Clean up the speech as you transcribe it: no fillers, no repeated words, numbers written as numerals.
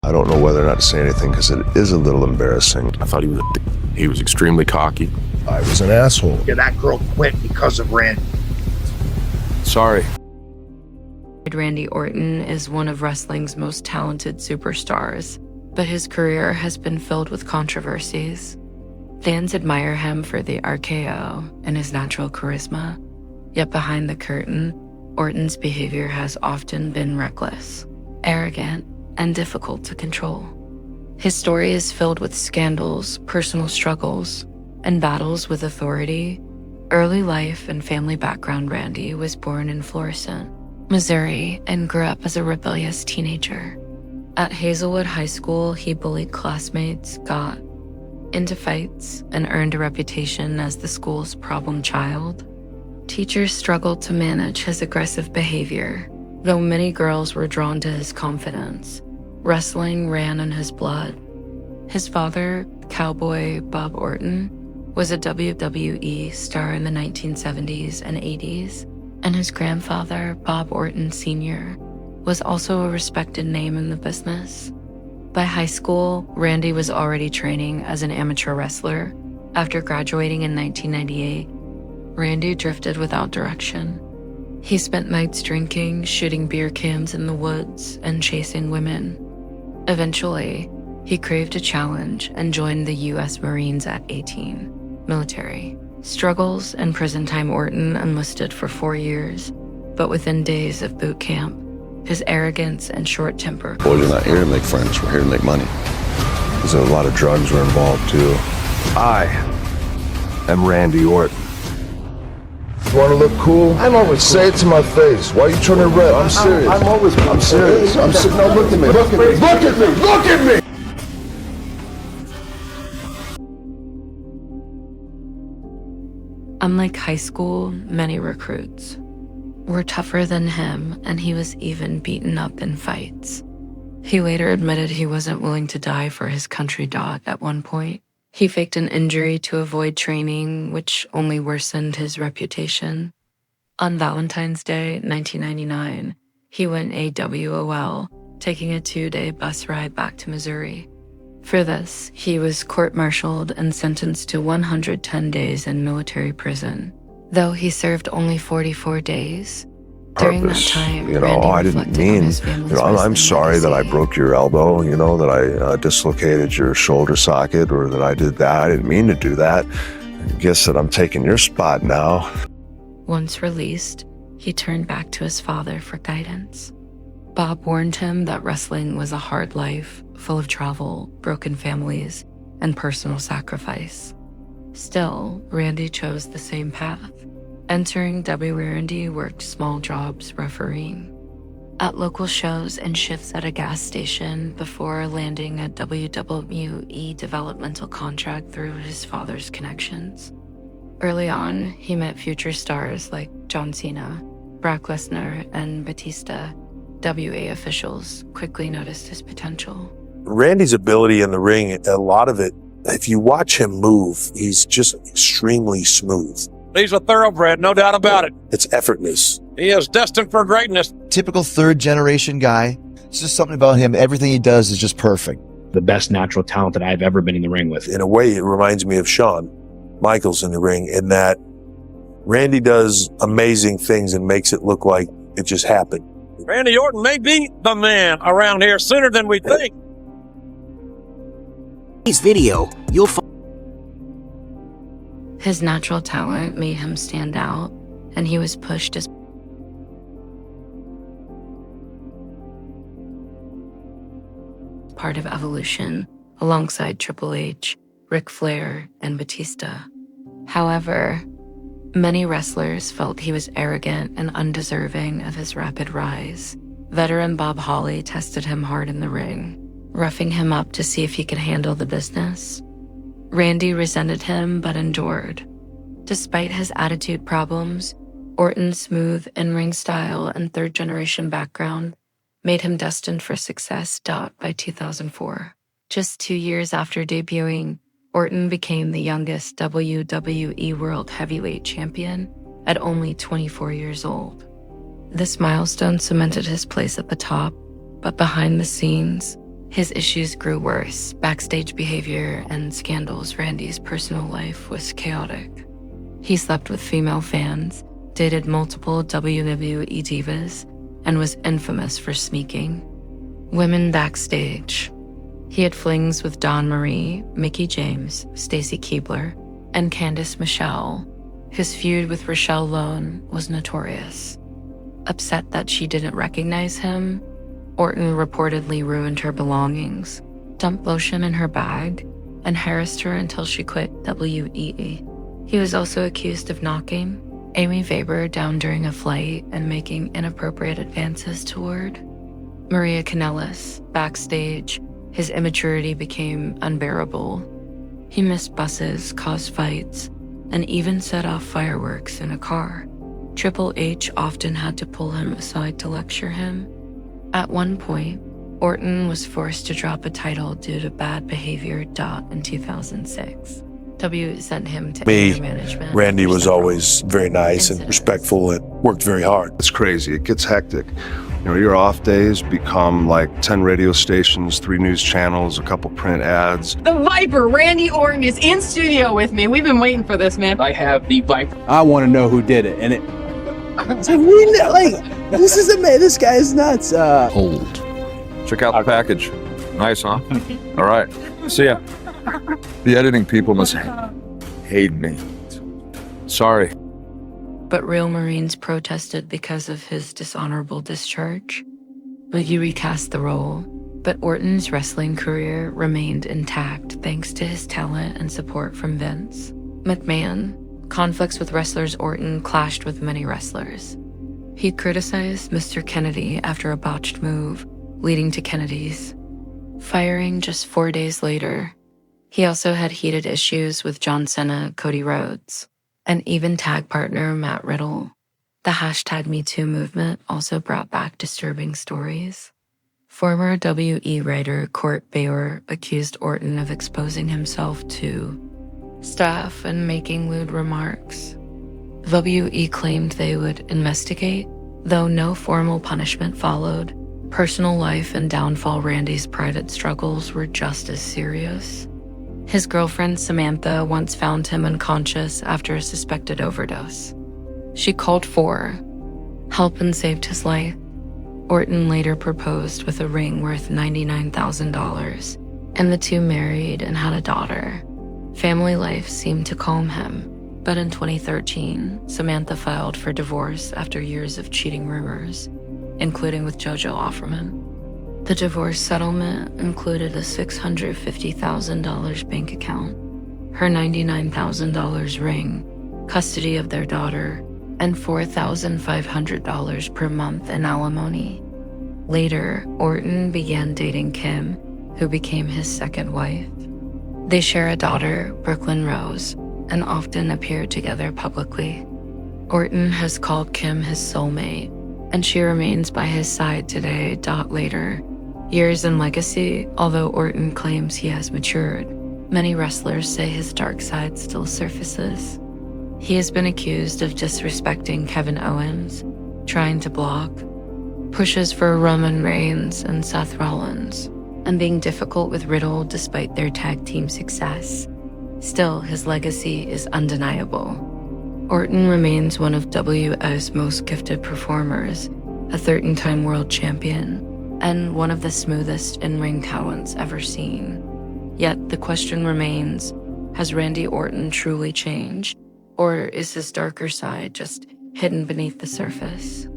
I don't know whether or not to say anything because it is a little embarrassing. I thought he was extremely cocky. I was an asshole. Yeah, that girl quit because of Randy. Sorry. Randy Orton is one of wrestling's most talented superstars, but his career has been filled with controversies. Fans admire him for the RKO and his natural charisma, yet behind the curtain, Orton's behavior has often been reckless, arrogant, and difficult to control. His story is filled with scandals, personal struggles, and battles with authority. Early life and family background. Randy was born in Florissant, Missouri, and grew up as a rebellious teenager. At Hazelwood High School, he bullied classmates, got into fights, and earned a reputation as the school's problem child. Teachers struggled to manage his aggressive behavior, though many girls were drawn to his confidence. Wrestling ran in his blood. His father, Cowboy Bob Orton, was a WWE star in the 1970s and 80s, and his grandfather, Bob Orton Sr., was also a respected name in the business. By high school, Randy was already training as an amateur wrestler. After graduating in 1998, Randy drifted without direction. He spent nights drinking, shooting beer cans in the woods, and chasing women. Eventually, he craved a challenge and joined the U.S. Marines at 18. Military struggles and prison time. Orton enlisted for 4 years, but within days of boot camp, his arrogance and short temper. Well, we're not here to make friends, we're here to make money. Because a lot of drugs were involved too. I am Randy Orton. You want to look cool? I'm always Say it to my face. Why are you turning red? I'm serious. I'm serious. I'm serious. No, look at me. Look at me. Look at me. Look at me. Unlike high school, many recruits were tougher than him, and he was even beaten up in fights. He later admitted he wasn't willing to die for his country. At one point, he faked an injury to avoid training, which only worsened his reputation. On Valentine's Day, 1999, he went AWOL, taking a 2-day bus ride back to Missouri. For this, he was court-martialed and sentenced to 110 days in military prison. Though he served only 44 days, during that time, Randy I didn't reflected mean, on his family's I'm wrestling sorry that I legacy. broke your elbow, that I dislocated your shoulder socket, or that I did that. I didn't mean to do that. I guess that I'm taking your spot now. Once released, he turned back to his father for guidance. Bob warned him that wrestling was a hard life, full of travel, broken families, and personal sacrifice. Still, Randy chose the same path. Entering WWE, worked small jobs refereeing at local shows and shifts at a gas station before landing a WWE developmental contract through his father's connections. Early on, he met future stars like John Cena, Brock Lesnar, and Batista. WA officials quickly noticed his potential. Randy's ability in the ring, a lot of it, if you watch him move, he's just extremely smooth. He's a thoroughbred, no doubt about it. It's effortless. He is destined for greatness. Typical third generation guy. It's just something about him. Everything he does is just perfect. The best natural talent that I've ever been in the ring with. In a way, it reminds me of Shawn Michaels in the ring, in that Randy does amazing things and makes it look like it just happened. Randy Orton may be the man around here sooner than we think. This video, you'll find His natural talent made him stand out, and he was pushed as part of evolution alongside Triple H, Ric Flair, and Batista. However, many wrestlers felt he was arrogant and undeserving of his rapid rise. Veteran Bob Holly tested him hard in the ring, roughing him up to see if he could handle the business. Randy resented him but endured. Despite his attitude problems, Orton's smooth in-ring style and third-generation background made him destined for success. By 2004, just 2 years after debuting, Orton became the youngest WWE World Heavyweight Champion at only 24 years old. This milestone cemented his place at the top, but behind the scenes, His issues grew worse. Backstage behavior and scandals. Randy's personal life was chaotic. He slept with female fans, dated multiple WWE divas, and was infamous for sneaking. Women backstage. He had flings with Dawn Marie, Mickie James, Stacy Keibler, and Candice Michelle. His feud with Rochelle Lone was notorious. Upset that she didn't recognize him, Orton reportedly ruined her belongings, dumped lotion in her bag, and harassed her until she quit WEE. He was also accused of knocking Amy Weber down during a flight and making inappropriate advances toward Maria Kanellis. Backstage, his immaturity became unbearable. He missed buses, caused fights, and even set off fireworks in a car. Triple H often had to pull him aside to lecture him. At one point, Orton was forced to drop a title due to bad behavior. In 2006. W sent him to anger management. Randy was always very nice and respectful and worked very hard. It's crazy. It gets hectic. You know, your off days become like 10 radio stations, 3 news channels, a couple print ads. The Viper, Randy Orton, is in studio with me. We've been waiting for this, man. I have the Viper. I want to know who did it, and it's like, this is amazing. This guy is nuts. Old. Check out the package. Nice, huh? All right. See ya. The editing people must hate me. Sorry. But real Marines protested because of his dishonorable discharge. But you recast the role. But Orton's wrestling career remained intact thanks to his talent and support from Vince McMahon. Conflicts with wrestlers. Orton clashed with many wrestlers. He criticized Mr. Kennedy after a botched move, leading to Kennedy's firing just 4 days later. He also had heated issues with John Cena, Cody Rhodes, and even tag partner Matt Riddle. The #MeToo movement also brought back disturbing stories. Former WE writer 𝗚𝗎𝗣𝗚𝗏 accused Orton of exposing himself to staff and making lewd remarks. WE claimed they would investigate, though no formal punishment followed. Personal life and downfall. Randy's private struggles were just as serious. His girlfriend Samantha once found him unconscious after a suspected overdose. She called for help and saved his life. Orton later proposed with a ring worth $99,000, and the two married and had a daughter. Family life seemed to calm him, but in 2013, Samantha filed for divorce after years of cheating rumors, including with JoJo Offerman. The divorce settlement included a $650,000 bank account, her $99,000 ring, custody of their daughter, and $4,500 per month in alimony. Later, Orton began dating Kim, who became his second wife. They share a daughter, Brooklyn Rose, and often appear together publicly. Orton has called Kim his soulmate, and she remains by his side today. Later, years in legacy. Although Orton claims he has matured, many wrestlers say his dark side still surfaces. He has been accused of disrespecting Kevin Owens, trying to block pushes for Roman Reigns and Seth Rollins, and being difficult with Riddle despite their tag team success. Still, his legacy is undeniable. Orton remains one of WWE's most gifted performers, a 13-time world champion, and one of the smoothest in-ring talents ever seen. Yet the question remains, has Randy Orton truly changed, or is his darker side just hidden beneath the surface?